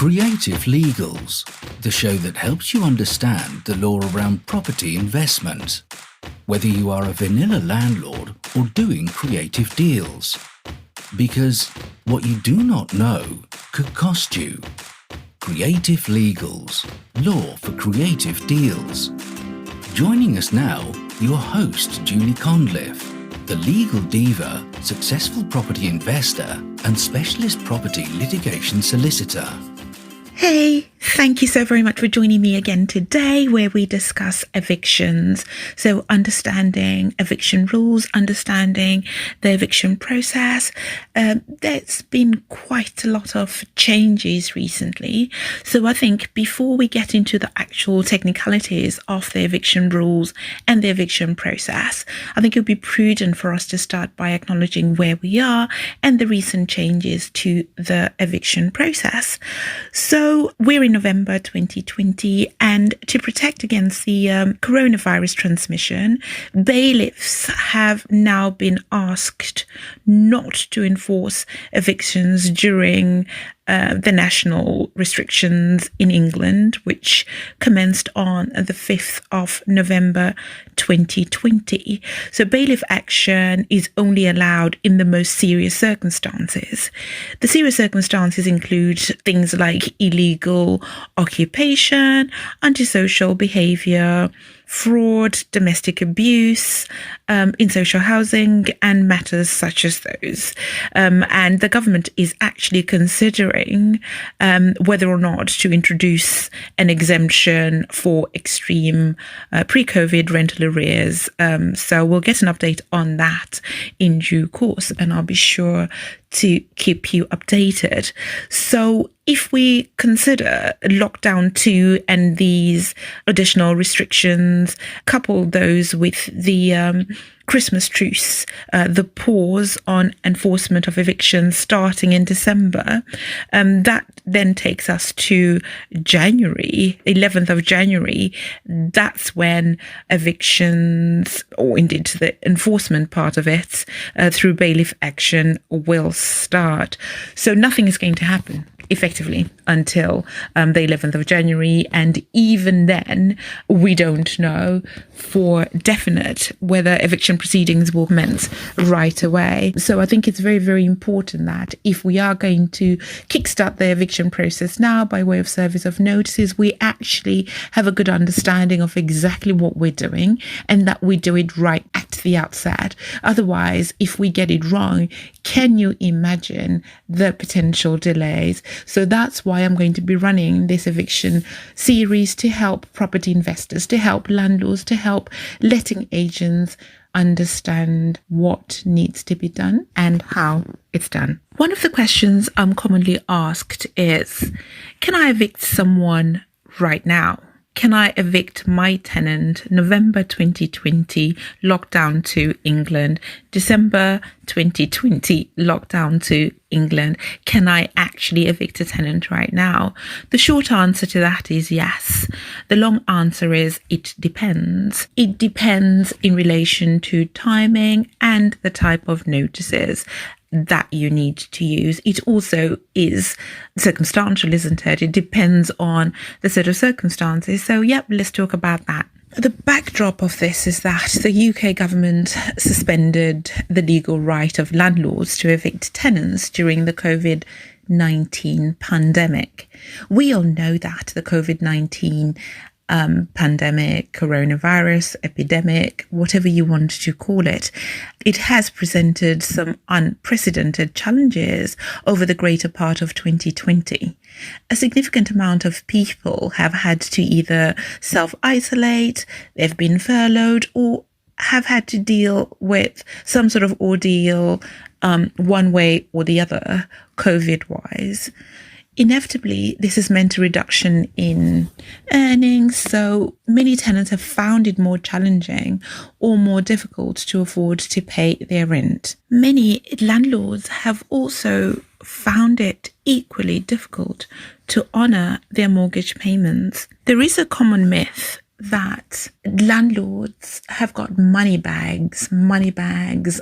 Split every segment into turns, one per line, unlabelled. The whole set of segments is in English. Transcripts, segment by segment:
Creative Legals, the show that helps you understand the law around property investment, whether you are a vanilla landlord or doing creative deals. Because what you do not know could cost you. Creative Legals, law for creative deals. Joining us now, your host Julie Conliffe, the legal diva, successful property investor and specialist property litigation solicitor.
Hey, thank you so very much for joining me again today, where we discuss evictions. So understanding eviction rules, understanding the eviction process. There's been quite a lot of changes recently. So I think before we get into the actual technicalities of the eviction rules and the eviction process, I think it would be prudent for us to start by acknowledging where we are and the recent changes to the eviction process. So we're in November 2020, and to protect against the coronavirus transmission, bailiffs have now been asked not to enforce evictions during the national restrictions in England, which commenced on the 5th of November 2020. So bailiff action is only allowed in the most serious circumstances. The serious circumstances include things like illegal occupation, antisocial behaviour, fraud, domestic abuse in social housing, and matters such as those. And the government is actually considering whether or not to introduce an exemption for extreme pre-COVID rental arrears. So we'll get an update on that in due course, and I'll be sure to keep you updated. So if we consider lockdown 2 and these additional restrictions, couple those with the Christmas truce, the pause on enforcement of evictions starting in December, that then takes us to January, 11th of January. That's when evictions, or indeed the enforcement part of it, through bailiff action will start. So nothing is going to happen effectively until the 11th of January. And even then, we don't know for definite whether eviction proceedings will commence right away. So I think it's very, very important that if we are going to kickstart the eviction process now by way of service of notices, we actually have a good understanding of exactly what we're doing and that we do it right at the outset. Otherwise, if we get it wrong, can you imagine the potential delays? So that's why I'm going to be running this eviction series to help property investors, to help landlords, to help letting agents understand what needs to be done and how it's done. One of the questions I'm commonly asked is, can I evict someone right now? Can I evict my tenant November 2020, lockdown to England, December 2020, lockdown to England? Can I actually evict a tenant right now? The short answer to that is yes. The long answer is it depends. It depends in relation to timing and the type of notices that you need to use. It also is circumstantial, isn't it? It depends on the set of circumstances. So, let's talk about that. The backdrop of this is that the UK government suspended the legal right of landlords to evict tenants during the COVID-19 pandemic. We all know that the COVID-19 pandemic, coronavirus, epidemic, whatever you want to call it, it has presented some unprecedented challenges over the greater part of 2020. A significant amount of people have had to either self-isolate, they've been furloughed, or have had to deal with some sort of ordeal one way or the other, COVID-wise. Inevitably, this has meant a reduction in earnings, so many tenants have found it more challenging or more difficult to afford to pay their rent. Many landlords have also found it equally difficult to honour their mortgage payments. There is a common myth that landlords have got money bags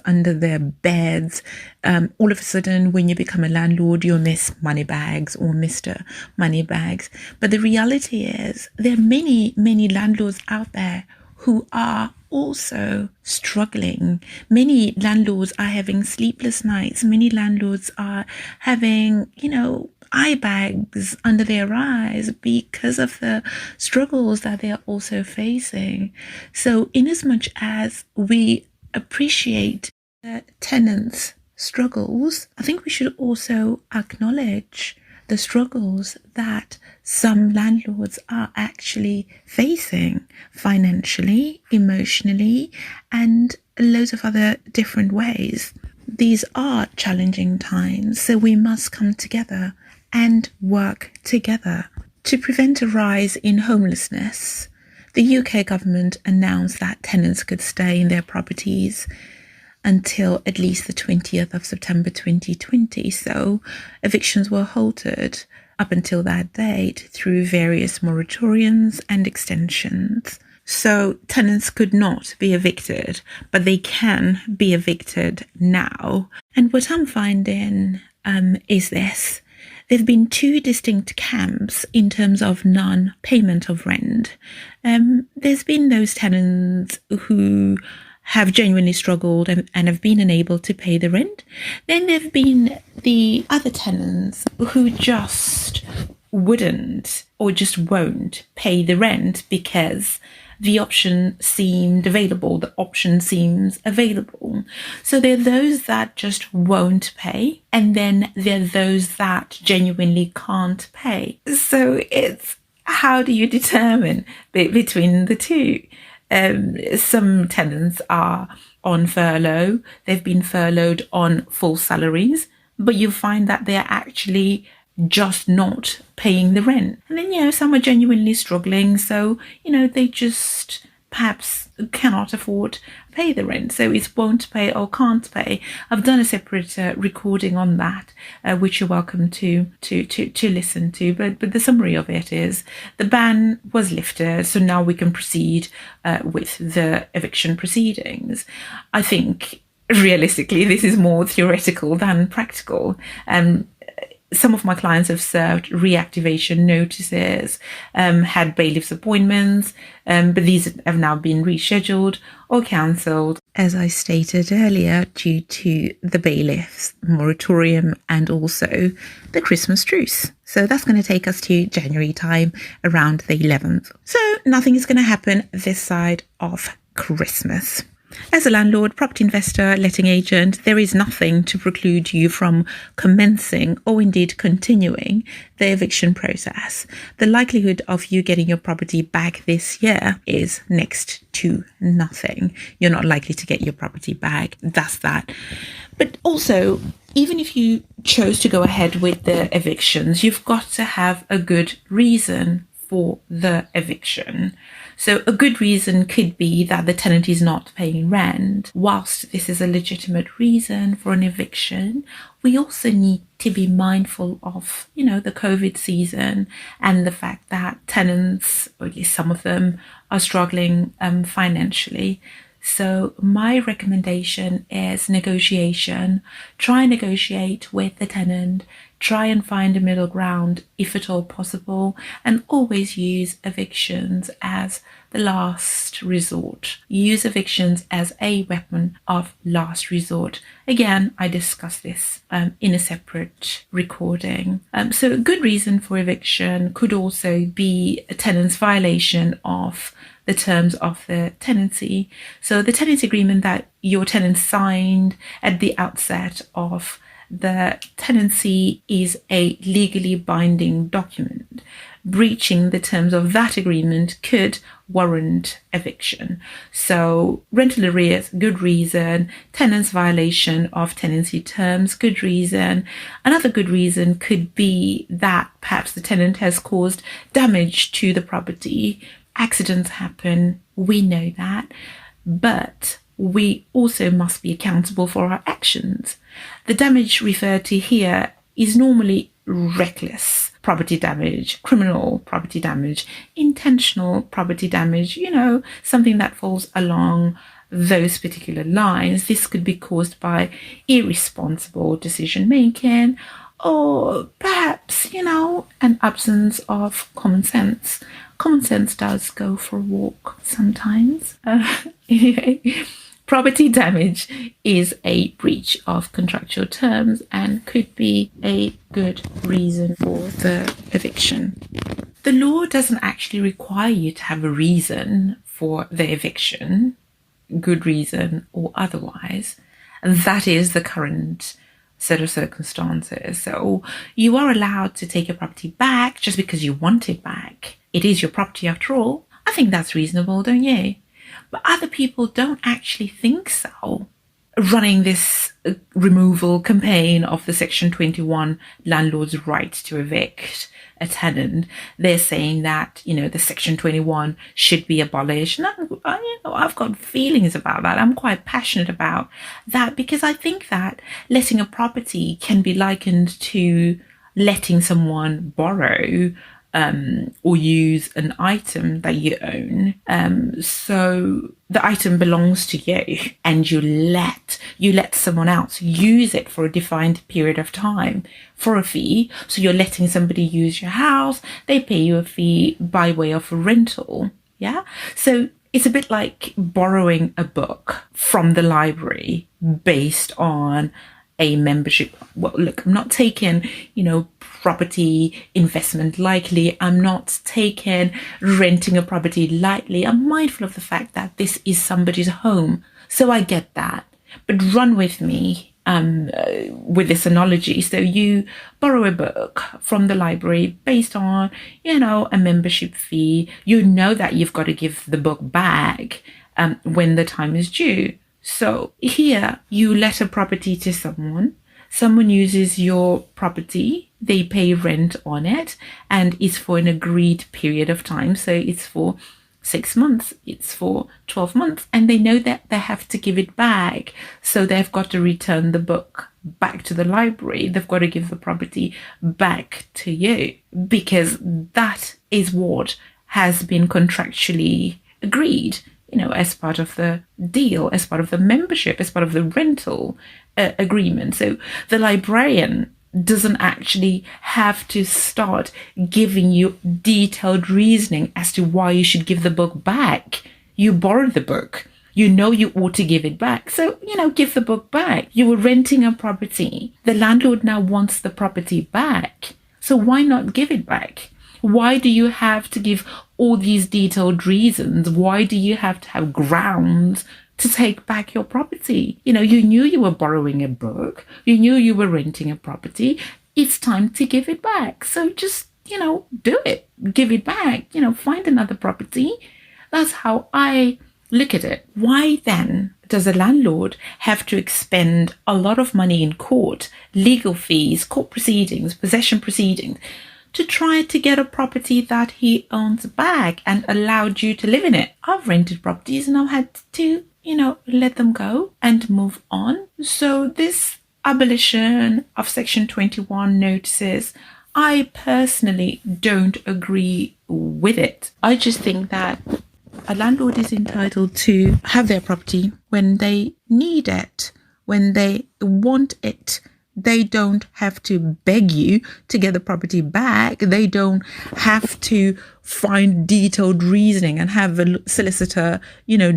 under their beds. All of a sudden, when you become a landlord, you're Miss Moneybags or Mr. Moneybags. But the reality is there are many, many landlords out there who are also struggling. Many landlords are having sleepless nights. Many landlords are having, eye bags under their eyes because of the struggles that they are also facing. So inasmuch as we appreciate the tenants' struggles, I think we should also acknowledge the struggles that some landlords are actually facing financially, emotionally, and loads of other different ways. These are challenging times, so we must come together and work together to prevent a rise in homelessness. The UK government announced that tenants could stay in their properties until at least the 20th of September 2020. So evictions were halted up until that date through various moratoriums and extensions. So tenants could not be evicted, but they can be evicted now. And what I'm finding is this. There have been two distinct camps in terms of non-payment of rent. There's been those tenants who have genuinely struggled and have been unable to pay the rent. Then there have been the other tenants who just wouldn't or just won't pay the rent because the option seemed available. The option seems available. So there are those that just won't pay, and then there are those that genuinely can't pay. So it's how do you determine between the two? Some tenants are on furlough. They've been furloughed on full salaries, but you find that they're actually just not paying the rent. And then, some are genuinely struggling. So, they just perhaps cannot afford to pay the rent. So it's won't pay or can't pay. I've done a separate recording on that, which you're welcome to listen to. But the summary of it is the ban was lifted. So now we can proceed with the eviction proceedings. I think realistically, this is more theoretical than practical. Some of my clients have served reactivation notices, had bailiff's appointments, but these have now been rescheduled or cancelled, as I stated earlier, due to the bailiff's moratorium and also the Christmas truce. So that's going to take us to January time, around the 11th. So nothing is going to happen this side of Christmas. As a landlord, property investor, letting agent, there is nothing to preclude you from commencing or indeed continuing the eviction process. The likelihood of you getting your property back this year is next to nothing. You're not likely to get your property back. That's that. But also, even if you chose to go ahead with the evictions, you've got to have a good reason for the eviction. So a good reason could be that the tenant is not paying rent. Whilst this is a legitimate reason for an eviction, we also need to be mindful of, the COVID season and the fact that tenants, or at least some of them, are struggling financially. So my recommendation is negotiation. Try and negotiate with the tenant. Try and find a middle ground if at all possible, and always use evictions as the last resort. Use evictions as a weapon of last resort. Again, I discussed this in a separate recording. So a good reason for eviction could also be a tenant's violation of the terms of the tenancy. So the tenancy agreement that your tenant signed at the outset of the tenancy is a legally binding document. Breaching the terms of that agreement could warrant eviction. So rental arrears, good reason. Tenant's violation of tenancy terms, good reason. Another good reason could be that perhaps the tenant has caused damage to the property. Accidents happen, we know that, but we also must be accountable for our actions. The damage referred to here is normally reckless property damage, criminal property damage, intentional property damage, something that falls along those particular lines. This could be caused by irresponsible decision making, or perhaps, an absence of common sense. Common sense does go for a walk sometimes. Anyway, property damage is a breach of contractual terms and could be a good reason for the eviction. The law doesn't actually require you to have a reason for the eviction, good reason or otherwise. That is the current set of circumstances. So you are allowed to take your property back just because you want it back. It is your property after all. I think that's reasonable, don't you? But other people don't actually think so. Running this removal campaign of the Section 21 landlord's right to evict a tenant, they're saying that, the Section 21 should be abolished. And I've got feelings about that. I'm quite passionate about that because I think that letting a property can be likened to letting someone borrow or use an item that you own. So the item belongs to you and you let someone else use it for a defined period of time for a fee. So you're letting somebody use your house. They pay you a fee by way of a rental. Yeah. So it's a bit like borrowing a book from the library based on a membership. Well, look, I'm not taking, property investment lightly. I'm not taking renting a property lightly. I'm mindful of the fact that this is somebody's home. So I get that. But run with me with this analogy. So you borrow a book from the library based on, a membership fee. You know that you've got to give the book back when the time is due. So here you let a property to someone uses your property, they pay rent on it, and it's for an agreed period of time. So it's for 6 months, it's for 12 months, and they know that they have to give it back. So they've got to return the book back to the library. They've got to give the property back to you because that is what has been contractually agreed, as part of the deal, as part of the membership, as part of the rental agreement. So the librarian doesn't actually have to start giving you detailed reasoning as to why you should give the book back. You borrowed the book. You ought to give it back. So, give the book back. You were renting a property. The landlord now wants the property back. So why not give it back? Why do you have to give all these detailed reasons? Why do you have to have grounds to take back your property? You knew you were borrowing a book. You knew you were renting a property. It's time to give it back. So just, do it. Give it back. Find another property. That's how I look at it. Why then does a landlord have to expend a lot of money in court, legal fees, court proceedings, possession proceedings, to try to get a property that he owns back and allowed you to live in it? I've rented properties and I've had to, let them go and move on. So this abolition of Section 21 notices, I personally don't agree with it. I just think that a landlord is entitled to have their property when they need it, when they want it. They don't have to beg you to get the property back. They don't have to find detailed reasoning and have a solicitor,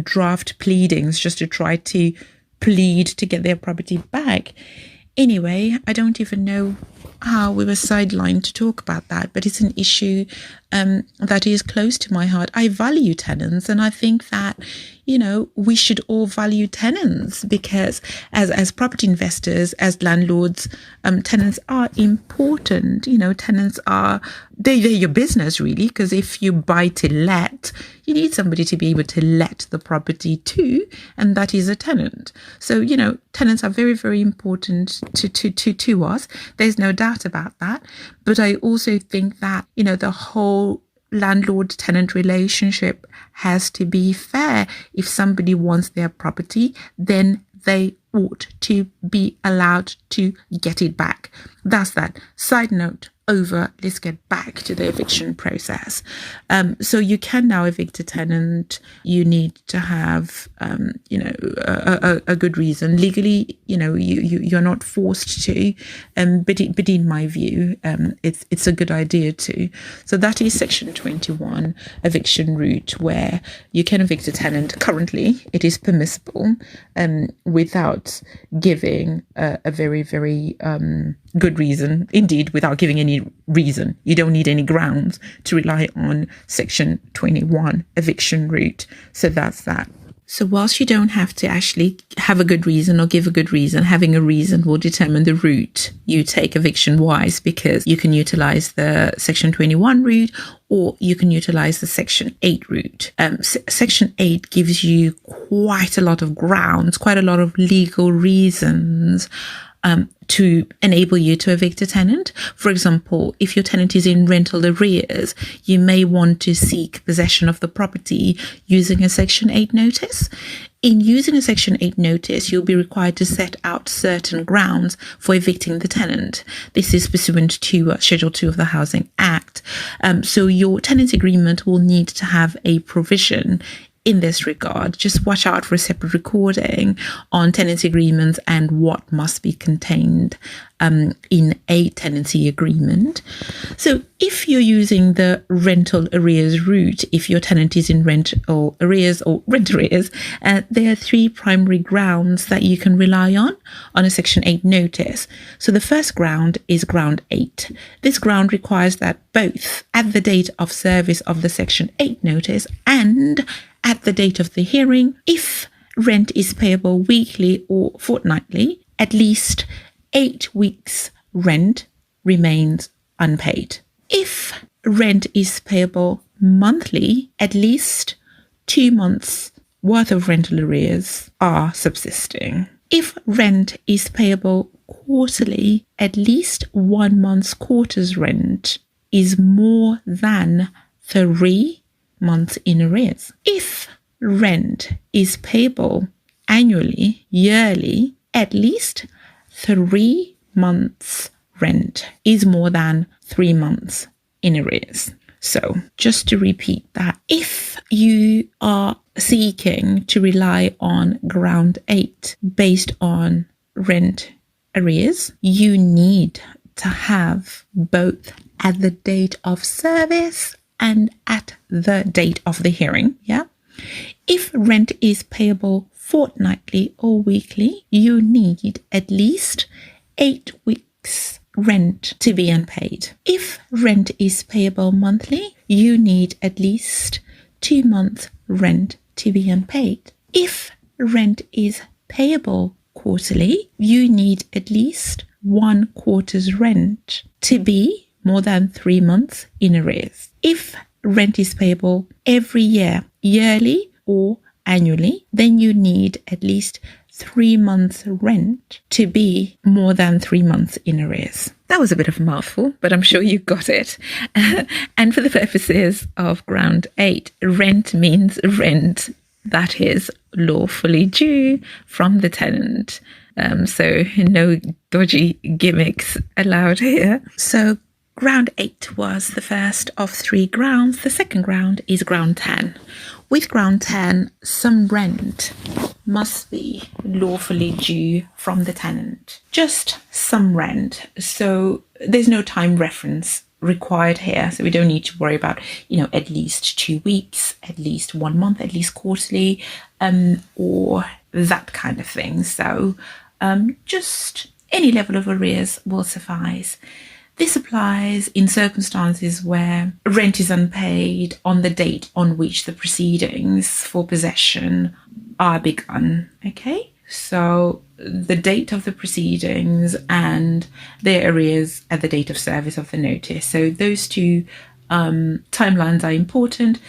draft pleadings just to try to plead to get their property back. Anyway, I don't even know how we were sidelined to talk about that, but it's an issue that is close to my heart. I value tenants, and I think that, we should all value tenants because as property investors, as landlords, tenants are important. Tenants are, they're your business really, because if you buy to let, you need somebody to be able to let the property to, and that is a tenant. So, tenants are very, very important to us. There's no doubt about that. But I also think that, the whole landlord-tenant relationship has to be fair. If somebody wants their property, then they ought to be allowed to get it back. That's that. Side note, let's get back to the eviction process. So you can now evict a tenant. You need to have, a good reason. Legally, you're not forced to, but in my view, it's a good idea to. So that is Section 21 eviction route, where you can evict a tenant. Currently, it is permissible without giving a very, very good reason. Indeed, without giving any reason. You don't need any grounds to rely on Section 21 eviction route. So that's that. So whilst you don't have to actually have a good reason or give a good reason, having a reason will determine the route you take eviction-wise, because you can utilize the Section 21 route or you can utilize the Section 8 route. Section 8 gives you quite a lot of grounds, quite a lot of legal reasons to enable you to evict a tenant. For example, if your tenant is in rental arrears, you may want to seek possession of the property using a Section 8 notice. In using a Section 8 notice, you'll be required to set out certain grounds for evicting the tenant. This is pursuant to Schedule 2 of the Housing Act. So your tenancy agreement will need to have a provision in this regard. Just watch out for a separate recording on tenancy agreements and what must be contained in a tenancy agreement. So if you're using the rental arrears route, if your tenant is in rental arrears or rent arrears, there are three primary grounds that you can rely on a Section 8 notice. So the first ground is ground 8. This ground requires that both at the date of service of the Section 8 notice and at the date of the hearing, if rent is payable weekly or fortnightly, at least 8 weeks' rent remains unpaid. If rent is payable monthly, at least 2 months' worth of rental arrears are subsisting. If rent is payable quarterly, at least 1 month's quarter's rent is more than 3 months in arrears. If rent is payable annually, yearly, at least 3 months' rent is more than 3 months in arrears. So just to repeat that, if you are seeking to rely on ground 8 based on rent arrears, you need to have both at the date of service and at the date of the hearing, yeah? If rent is payable fortnightly or weekly, you need at least 8 weeks' rent to be unpaid. If rent is payable monthly, you need at least 2 months' rent to be unpaid. If rent is payable quarterly, you need at least 1 quarter's rent to be more than 3 months in arrears. If rent is payable every year, yearly or annually, then you need at least 3 months rent to be more than 3 months in arrears. That was a bit of a mouthful, but I'm sure you got it. And for the purposes of ground 8, rent means rent that is lawfully due from the tenant. So no dodgy gimmicks allowed here. So ground 8 was the first of 3 grounds. The second ground is ground 10. With ground 10, some rent must be lawfully due from the tenant. Just some rent. So there's no time reference required here. So we don't need to worry about, at least 2 weeks, at least 1 month, at least quarterly, or that kind of thing. So just any level of arrears will suffice. This applies in circumstances where rent is unpaid on the date on which the proceedings for possession are begun. Okay, so the date of the proceedings and their arrears at the date of service of the notice. So those two timelines are important.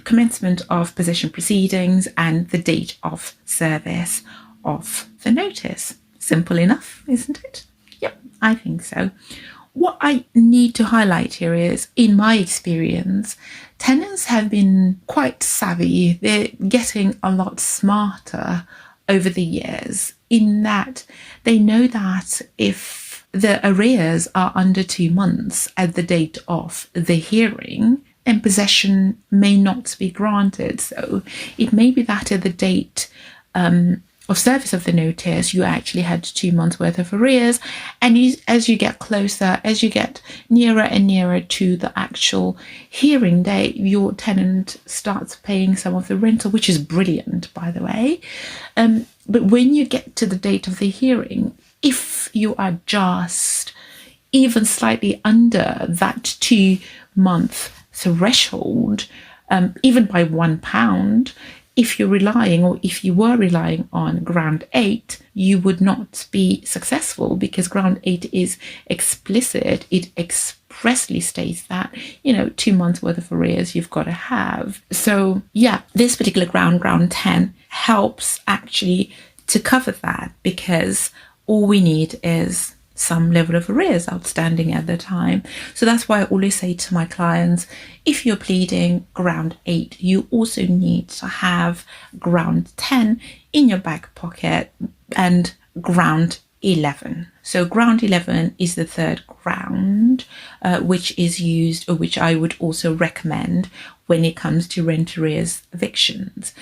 Commencement of possession proceedings and the date of service of the notice. Simple enough, isn't it? Yep, I think so. What I need to highlight here is, in my experience, tenants have been quite savvy. They're getting a lot smarter over the years, in that they know that if the arrears are under 2 months at the date of the hearing, then possession may not be granted. So it may be that at the date of service of the notice, you actually had 2 months worth of arrears. And as you get closer, as you get nearer and nearer to the actual hearing date, your tenant starts paying some of the rental, which is brilliant, by the way. But when you get to the date of the hearing, if you are just even slightly under that 2-month threshold, even by £1, if you were relying on ground 8, you would not be successful, because ground 8 is explicit. It expressly states that, 2 months worth of arrears you've got to have. So yeah, this particular ground 10, helps actually to cover that, because all we need is some level of arrears outstanding at the time. So that's why I always say to my clients, if you're pleading ground 8, you also need to have ground 10 in your back pocket and ground 11. So ground 11 is the third ground, which is used, or which I would also recommend when it comes to rent arrears evictions.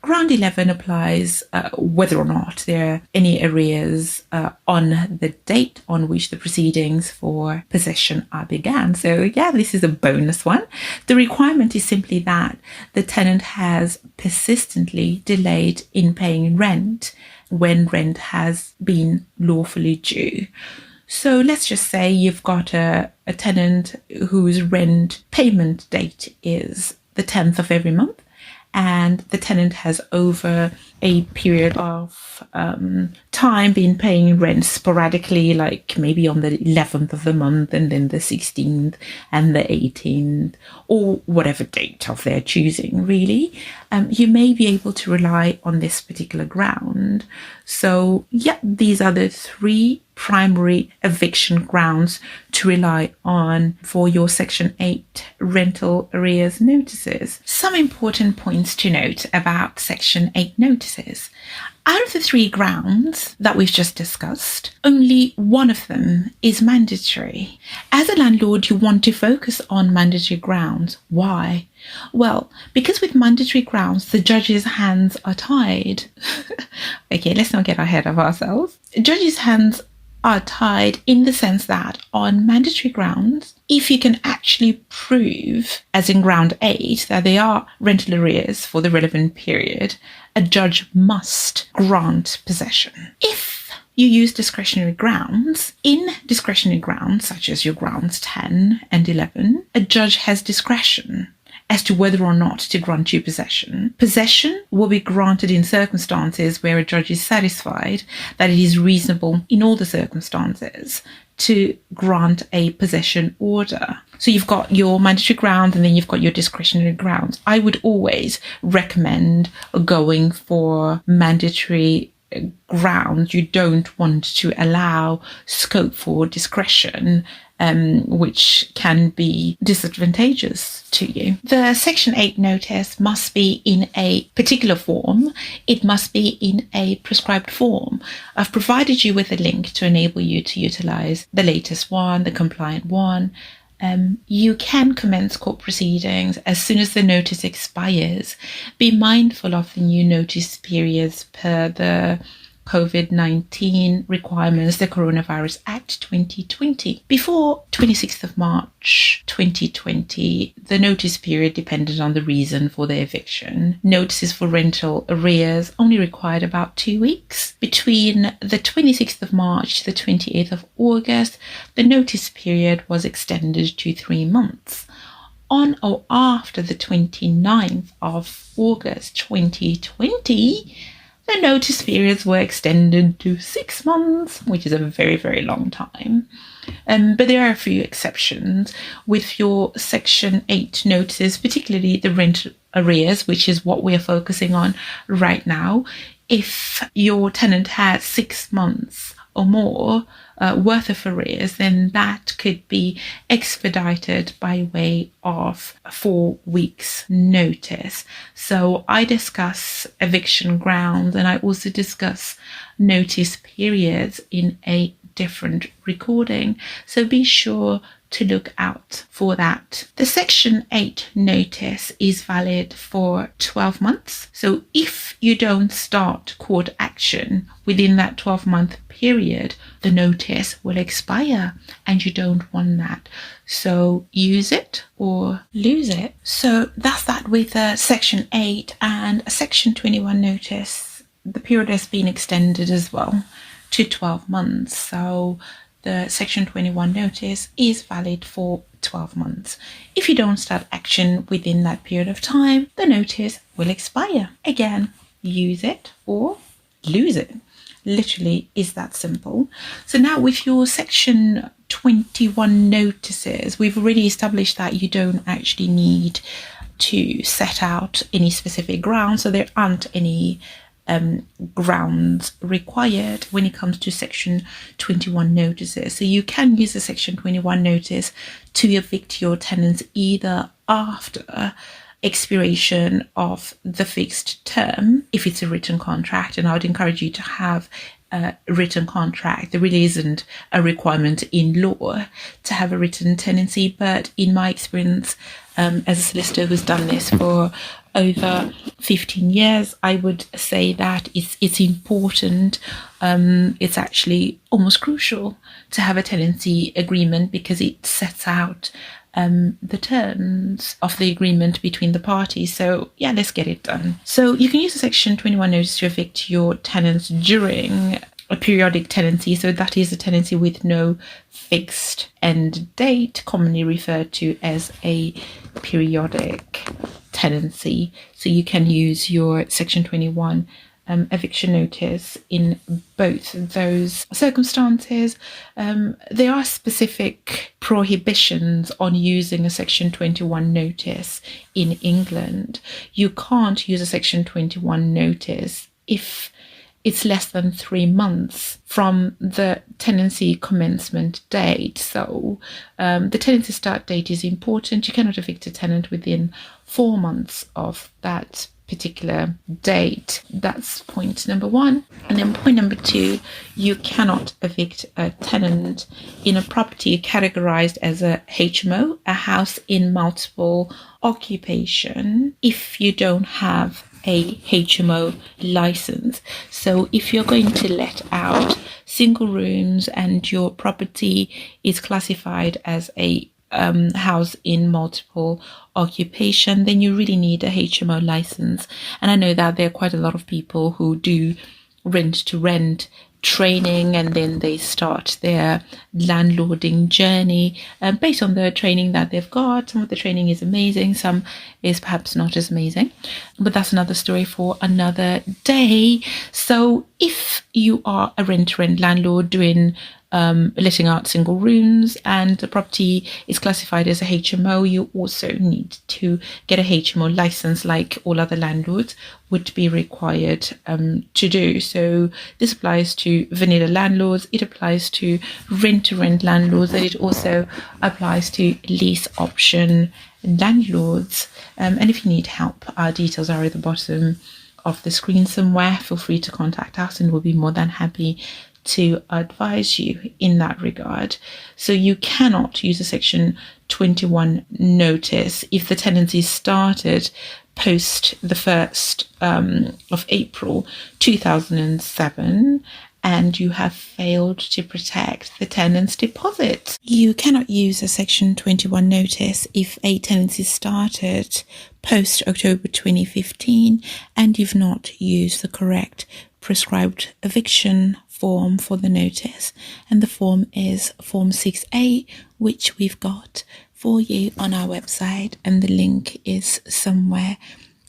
Ground 11 applies whether or not there are any arrears on the date on which the proceedings for possession are began. So yeah, this is a bonus one. The requirement is simply that the tenant has persistently delayed in paying rent when rent has been lawfully due. So let's just say you've got a tenant whose rent payment date is the 10th of every month, and the tenant has over a period of time been paying rent sporadically, like maybe on the 11th of the month and then the 16th and the 18th, or whatever date of their choosing, really. You may be able to rely on this particular ground. So yeah, these are the 3 primary eviction grounds to rely on for your Section 8 rental arrears notices. Some important points to note about Section 8 notices. Out of the 3 grounds that we've just discussed, only one of them is mandatory. As a landlord, you want to focus on mandatory grounds. Why? Well, because with mandatory grounds, the judge's hands are tied. Okay, let's not get ahead of ourselves. Judge's hands are tied in the sense that on mandatory grounds, if you can actually prove, as in ground 8, that they are rental arrears for the relevant period, a judge must grant possession. If you use discretionary grounds, in discretionary grounds, such as your grounds 10 and 11, a judge has discretion as to whether or not to grant you possession. Possession will be granted in circumstances where a judge is satisfied that it is reasonable in all the circumstances to grant a possession order. So you've got your mandatory ground and then you've got your discretionary grounds. I would always recommend going for mandatory grounds. You don't want to allow scope for discretion, which can be disadvantageous to you. The Section 8 notice must be in a particular form. It must be in a prescribed form. I've provided you with a link to enable you to utilize the latest one, the compliant one. You can commence court proceedings as soon as the notice expires. Be mindful of the new notice periods per the COVID-19 requirements, the Coronavirus Act 2020. Before 26th of March 2020, the notice period depended on the reason for the eviction. Notices for rental arrears only required about 2 weeks. Between the 26th of March to the 28th of August, the notice period was extended to 3 months. On or after the 29th of August 2020, the notice periods were extended to 6 months, which is a very, very long time. But there are a few exceptions. With your Section 8 notices, particularly the rent arrears, which is what we're focusing on right now, if your tenant has 6 months or more worth of arrears, then that could be expedited by way of 4 weeks notice. So I discuss eviction grounds and I also discuss notice periods in a different recording. So be sure to look out for that. The Section 8 notice is valid for 12 months. So if you don't start court action within that 12-month period, the notice will expire, and you don't want that. So use it or lose it. So that's that with Section 8. And a Section 21 notice, the period has been extended as well to 12 months. So the Section 21 notice is valid for 12 months. If you don't start action within that period of time, the notice will expire. Again, use it or lose it. Literally is that simple. So now with your Section 21 notices, we've already established that you don't actually need to set out any specific grounds. So there aren't any grounds required when it comes to Section 21 notices. So you can use a Section 21 notice to evict your tenants either after expiration of the fixed term, if it's a written contract, and I would encourage you to have a written contract. There really isn't a requirement in law to have a written tenancy, but in my experience as a solicitor who's done this for over 15 years, I would say that it's important. It's actually almost crucial to have a tenancy agreement because it sets out the terms of the agreement between the parties. So yeah, let's get it done. So you can use a Section 21 notice to evict your tenants during a periodic tenancy. So that is a tenancy with no fixed end date, commonly referred to as a periodic tenancy. So you can use your Section 21 eviction notice in both those circumstances. There are specific prohibitions on using a Section 21 notice in England. You can't use a Section 21 notice if it's less than 3 months from the tenancy commencement date. So the tenancy start date is important. You cannot evict a tenant within 4 months of that particular date. That's point number 1. And then point number 2, you cannot evict a tenant in a property categorized as a HMO, a house in multiple occupation, if you don't have a HMO license. So if you're going to let out single rooms and your property is classified as a house in multiple occupation, then you really need a HMO license. And I know that there are quite a lot of people who do rent to rent training, and then they start their landlording journey based on the training that they've got. Some of the training is amazing, some is perhaps not as amazing, but that's another story for another day. So if you are a rent-to-rent landlord doing letting out single rooms and the property is classified as a HMO, you also need to get a HMO license like all other landlords would be required to do. So this applies to vanilla landlords, it applies to rent-to-rent landlords, and it also applies to lease option landlords. And if you need help, our details are at the bottom of the screen somewhere. Feel free to contact us and we'll be more than happy to advise you in that regard. So you cannot use a Section 21 notice if the tenancy started post the 1st of April 2007 and you have failed to protect the tenant's deposit. You cannot use a Section 21 notice if a tenancy started post October 2015 and you've not used the correct prescribed eviction form for the notice, and the form is Form 6A, which we've got for you on our website, and the link is somewhere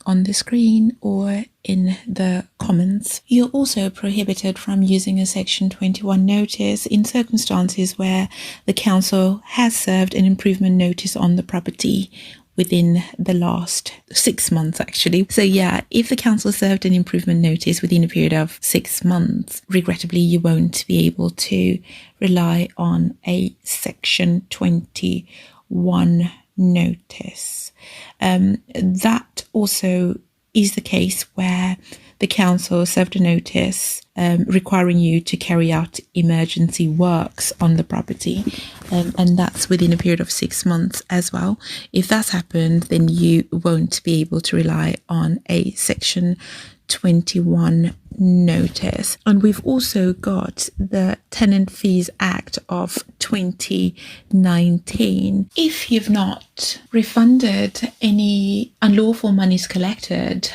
on the screen or in the comments. You're also prohibited from using a Section 21 notice in circumstances where the council has served an improvement notice on the property within the last 6 months, actually. So yeah, if the council served an improvement notice within a period of 6 months, regrettably, you won't be able to rely on a Section 21 notice. That also is the case where the council served a notice requiring you to carry out emergency works on the property, and that's within a period of 6 months as well. If that's happened, then you won't be able to rely on a Section 21 notice. And we've also got the Tenant Fees Act of 2019. If you've not refunded any unlawful monies collected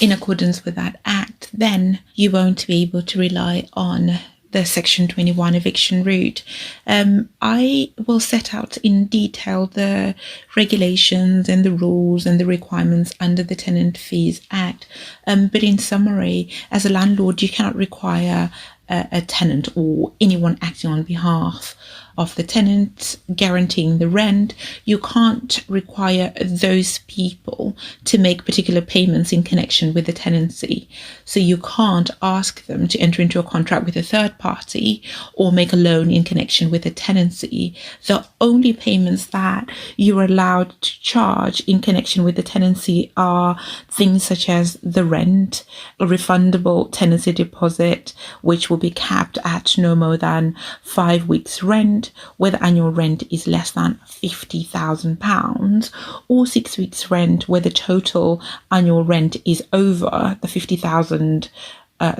in accordance with that act, then you won't be able to rely on the Section 21 eviction route. I will set out in detail the regulations and the rules and the requirements under the Tenant Fees Act. But in summary, as a landlord, you cannot require a tenant or anyone acting on behalf of the tenant guaranteeing the rent. You can't require those people to make particular payments in connection with the tenancy. So you can't ask them to enter into a contract with a third party or make a loan in connection with a tenancy. The only payments that you're allowed to charge in connection with the tenancy are things such as the rent, a refundable tenancy deposit, which will be capped at no more than 5 weeks' rent, where the annual rent is less than £50,000, or 6 weeks' rent where the total annual rent is over the 50,000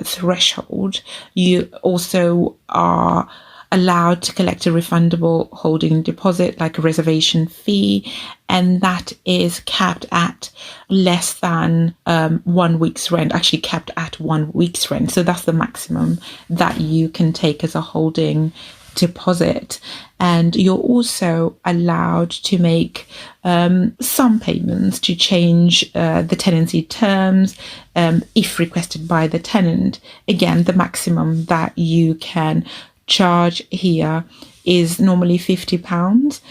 threshold. You also are allowed to collect a refundable holding deposit, like a reservation fee, and that is capped at less than 1 week's rent, actually capped at 1 week's rent. So that's the maximum that you can take as a holding deposit. And you're also allowed to make some payments to change the tenancy terms if requested by the tenant. Again, the maximum that you can charge here is normally £50.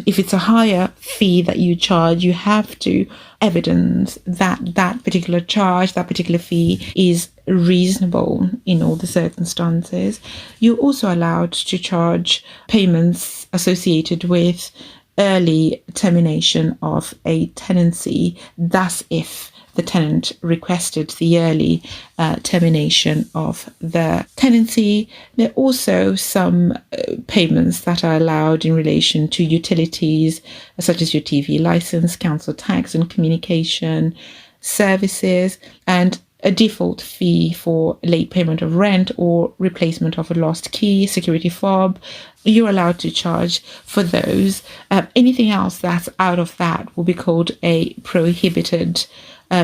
If it's a higher fee that you charge, you have to evidence that that particular charge, that particular fee is reasonable in all the circumstances. You're also allowed to charge payments associated with early termination of a tenancy. That's if the tenant requested the early termination of the tenancy. There are also some payments that are allowed in relation to utilities, such as your TV license, council tax and communication services, and a default fee for late payment of rent or replacement of a lost key, security fob. You're allowed to charge for those. Anything else that's out of that will be called a prohibited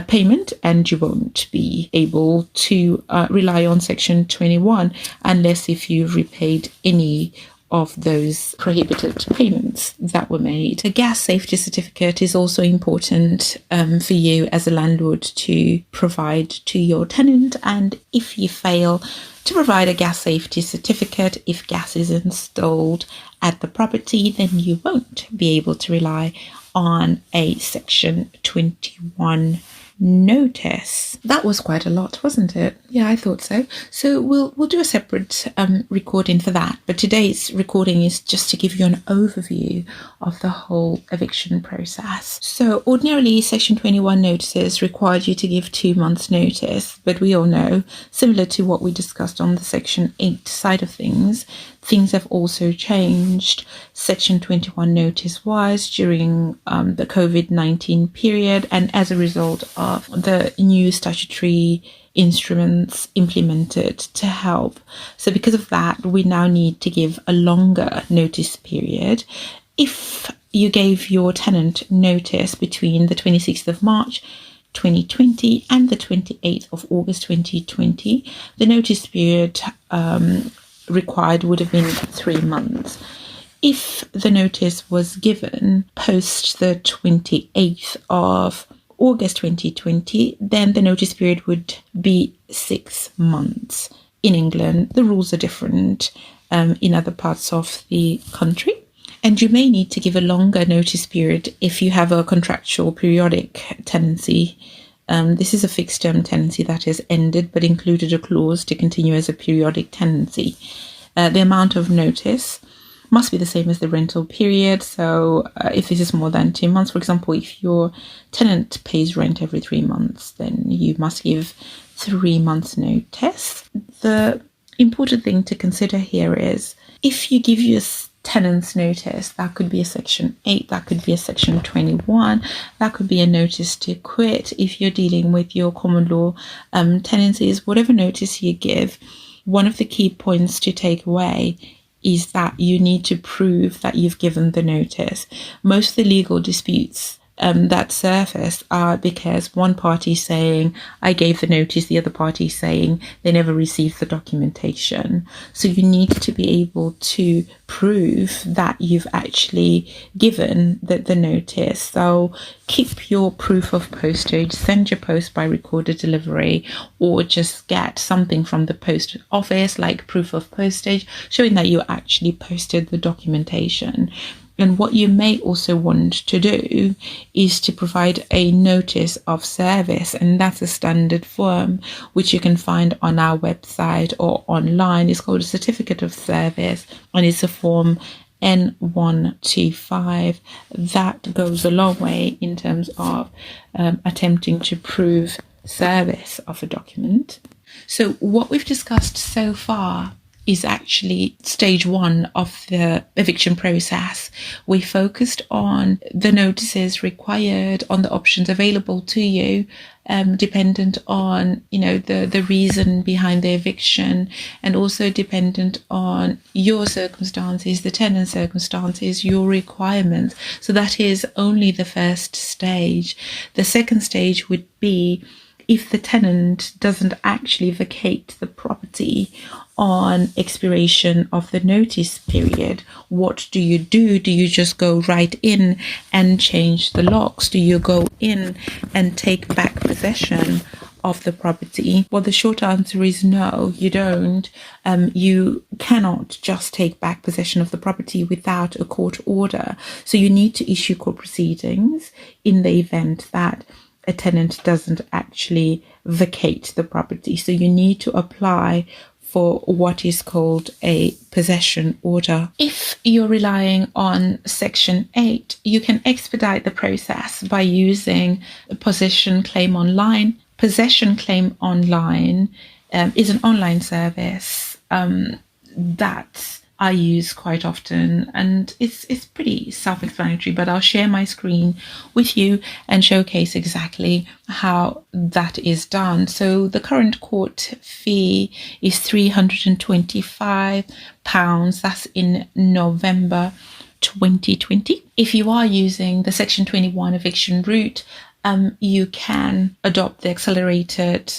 payment, and you won't be able to rely on Section 21 unless if you've repaid any of those prohibited payments that were made. A gas safety certificate is also important for you as a landlord to provide to your tenant, and if you fail to provide a gas safety certificate, if gas is installed at the property, then you won't be able to rely on a Section 21 notice. That was quite a lot, wasn't it? Yeah, I thought so. So we'll do a separate recording for that. But today's recording is just to give you an overview of the whole eviction process. So ordinarily, Section 21 notices required you to give 2 months' notice. But we all know, similar to what we discussed on the Section 8 side of things have also changed. Section 21 notice-wise during the COVID-19 period, and as a result of the new statutory instruments implemented to help. So because of that, we now need to give a longer notice period. If you gave your tenant notice between the 26th of March 2020 and the 28th of August 2020, the notice period required would have been 3 months. If the notice was given post the 28th of August 2020, then the notice period would be 6 months. In England, the rules are different in other parts of the country, and you may need to give a longer notice period if you have a contractual periodic tenancy. This is a fixed term tenancy that has ended but included a clause to continue as a periodic tenancy. The amount of notice must be the same as the rental period. So if this is more than 2 months, for example, if your tenant pays rent every 3 months, then you must give 3 months notice. The important thing to consider here is if you give your tenants notice, that could be a section 8, that could be a section 21, that could be a notice to quit. If you're dealing with your common law tenancies, whatever notice you give, one of the key points to take away is that you need to prove that you've given the notice. Most of the legal disputes that surface are because one party is saying, I gave the notice, the other party is saying they never received the documentation. So you need to be able to prove that you've actually given the notice. So keep your proof of postage, send your post by recorded delivery, or just get something from the post office like proof of postage showing that you actually posted the documentation. And what you may also want to do is to provide a notice of service, and that's a standard form which you can find on our website or online. It's called a certificate of service, and it's a form N125. That goes a long way in terms of attempting to prove service of a document. So what we've discussed so far is actually stage 1 of the eviction process. We focused on the notices required, on the options available to you, dependent on, the reason behind the eviction, and also dependent on your circumstances, the tenant's circumstances, your requirements. So that is only the first stage. The second stage would be if the tenant doesn't actually vacate the property on expiration of the notice period. What do you do? Do you just go right in and change the locks? Do you go in and take back possession of the property? Well, the short answer is no, you don't. You cannot just take back possession of the property without a court order. So you need to issue court proceedings in the event that a tenant doesn't actually vacate the property. So you need to apply for what is called a possession order. If you're relying on Section 8, you can expedite the process by using a possession claim online. Possession claim online is an online service that I use quite often, and it's pretty self-explanatory, but I'll share my screen with you and showcase exactly how that is done. So the current court fee is £325. That's in November 2020. If you are using the Section 21 eviction route, you can adopt the accelerated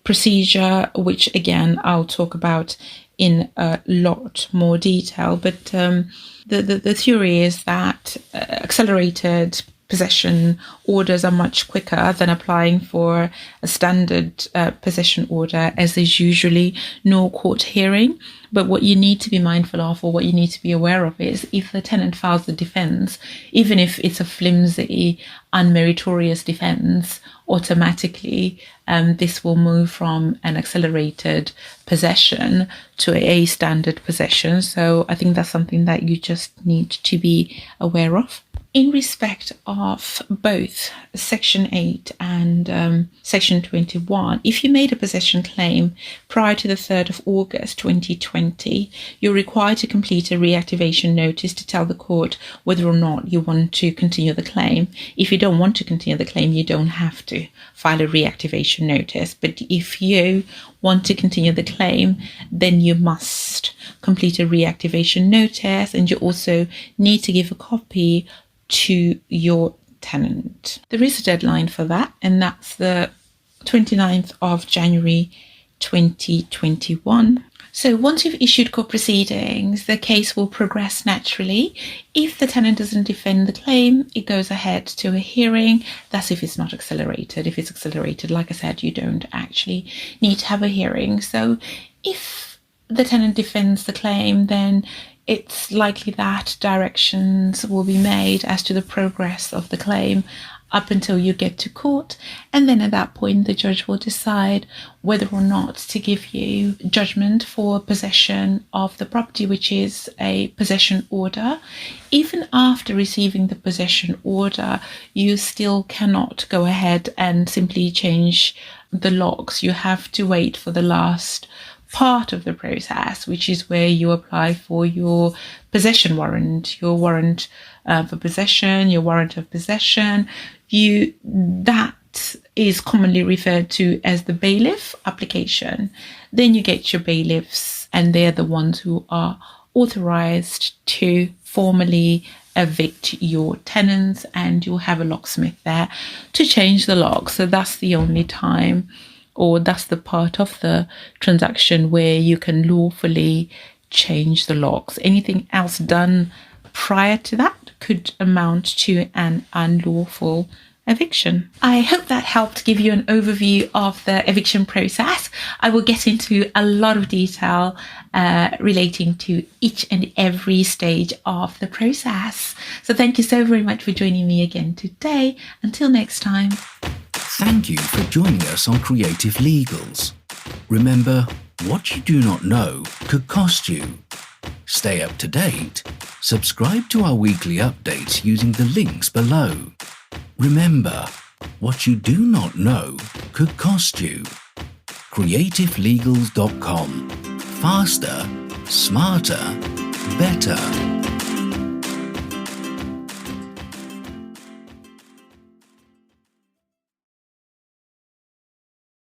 procedure, which again I'll talk about in a lot more detail. But the theory is that accelerated possession orders are much quicker than applying for a standard possession order, as there's usually no court hearing. But what you need to be mindful of, or what you need to be aware of, is if the tenant files the defense, even if it's a flimsy, unmeritorious defense, automatically this will move from an accelerated possession to a standard possession. So I think that's something that you just need to be aware of. In respect of both Section 8 and Section 21, if you made a possession claim prior to the 3rd of August 2020, you're required to complete a reactivation notice to tell the court whether or not you want to continue the claim. If you don't want to continue the claim, you don't have to file a reactivation notice. But if you want to continue the claim, then you must complete a reactivation notice, and you also need to give a copy to your tenant. There is a deadline for that, and that's the 29th of January 2021. So once you've issued court proceedings, the case will progress naturally. If the tenant doesn't defend the claim, it goes ahead to a hearing. That's if it's not accelerated. If it's accelerated, like I said, you don't actually need to have a hearing. So if the tenant defends the claim, then it's likely that directions will be made as to the progress of the claim up until you get to court. And then at that point, the judge will decide whether or not to give you judgment for possession of the property, which is a possession order. Even after receiving the possession order, you still cannot go ahead and simply change the locks. You have to wait for the last part of the process, which is where you apply for your possession warrant, your warrant for possession, your warrant of possession. That is commonly referred to as the bailiff application. Then you get your bailiffs, and they're the ones who are authorized to formally evict your tenants, and you'll have a locksmith there to change the locks. So that's the only time, or that's the part of the transaction where you can lawfully change the locks. Anything else done prior to that could amount to an unlawful eviction. I hope that helped give you an overview of the eviction process. I will get into a lot of detail relating to each and every stage of the process. So thank you so very much for joining me again today. Until next time.
Thank you for joining us on Creative Legals. Remember, what you do not know could cost you. Stay up to date. Subscribe to our weekly updates using the links below. Remember, what you do not know could cost you. CreativeLegals.com. Faster, smarter, better.